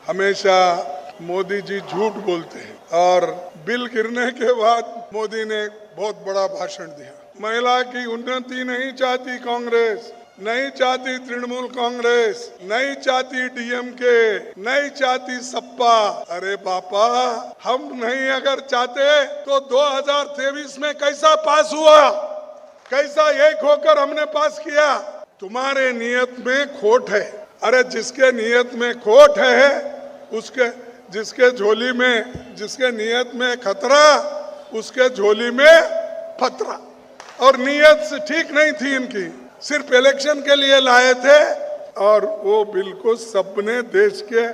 हमेशा मोदी जी झूठ बोलते हैं और बिल गिरने के बाद मोदी ने बहुत बड़ा भाषण दिया। महिला की उन्नति नहीं चाहती कांग्रेस, नहीं चाहती तृणमूल कांग्रेस, नहीं चाहती डीएमके, नहीं चाहती सपा। अरे पापा, हम नहीं अगर चाहते तो 2023 में कैसा पास हुआ, कैसा एक होकर हमने पास किया। तुम्हारे नियत में खोट है। अरे जिसके नियत में खोट है उसके जिसके नियत में खतरा उसके झोली में फतरा। और नियत से ठीक नहीं थी इनकी, सिर्फ इलेक्शन के लिए लाए थे और वो बिल को सबने देश के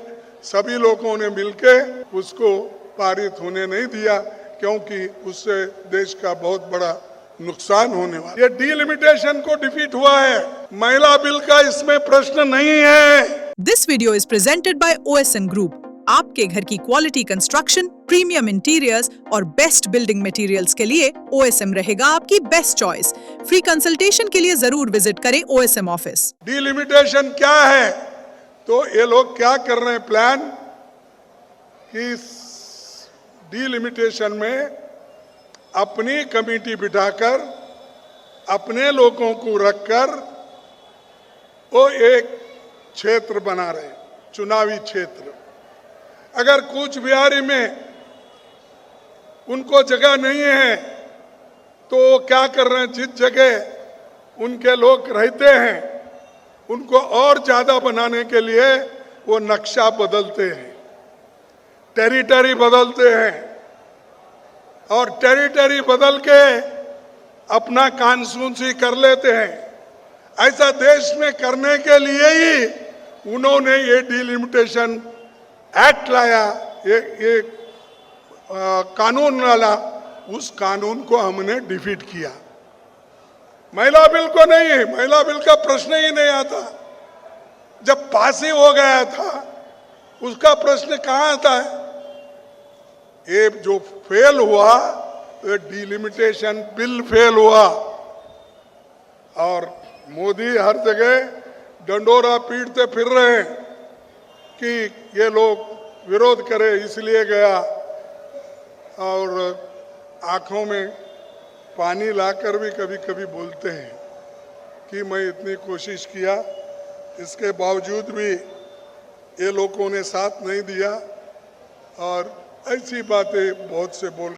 सभी लोगों ने मिलके उसको पारित होने नहीं दिया, क्योंकि उससे देश का बहुत बड़ा नुकसान होने वाला। ये डीलिमिटेशन को डिफीट हुआ है, महिला बिल का इसमें प्रश्न नहीं है। This video is presented by OSM group. आपके घर की क्वालिटी कंस्ट्रक्शन, प्रीमियम इंटीरियर्स और बेस्ट बिल्डिंग मटेरियल्स के लिए OSM रहेगा आपकी बेस्ट चॉइस। फ्री कंसल्टेशन के लिए जरूर विजिट करें OSM ऑफिस। डीलिमिटेशन क्या है? तो ये लोग क्या कर रहे हैं प्लान कि डीलिमिटेशन में अपनी कमेटी बिठाकर अपने लोगों को रखकर वो एक क्षेत्र बना रहे, चुनावी क्षेत्र। अगर कूच बिहारी में उनको जगह नहीं है तो वो क्या कर रहे हैं, जिस जगह उनके लोग रहते हैं उनको और ज्यादा बनाने के लिए वो नक्शा बदलते हैं, टेरिटरी बदलते हैं और टेरिटरी बदल के अपना कॉन्स्टिट्यूंसी कर लेते हैं। ऐसा देश में करने के लिए ही उन्होंने ये डीलिमिटेशन एक्ट लाया, ये कानून डाला। उस कानून को हमने डिफीट किया। महिला बिल को नहीं, महिला बिल का प्रश्न ही नहीं आता। जब पास ही हो गया था उसका प्रश्न कहाँ आता है? ये जो फेल हुआ ये डीलिमिटेशन बिल फेल हुआ और मोदी हर जगह डंडोरा पीटते फिर रहे हैं कि ये लोग विरोध करे, इसलिए गया। और आंखों में पानी लाकर भी कभी कभी बोलते हैं कि मैं इतनी कोशिश किया, इसके बावजूद भी ये लोगों ने साथ नहीं दिया और ऐसी बातें बहुत से बोल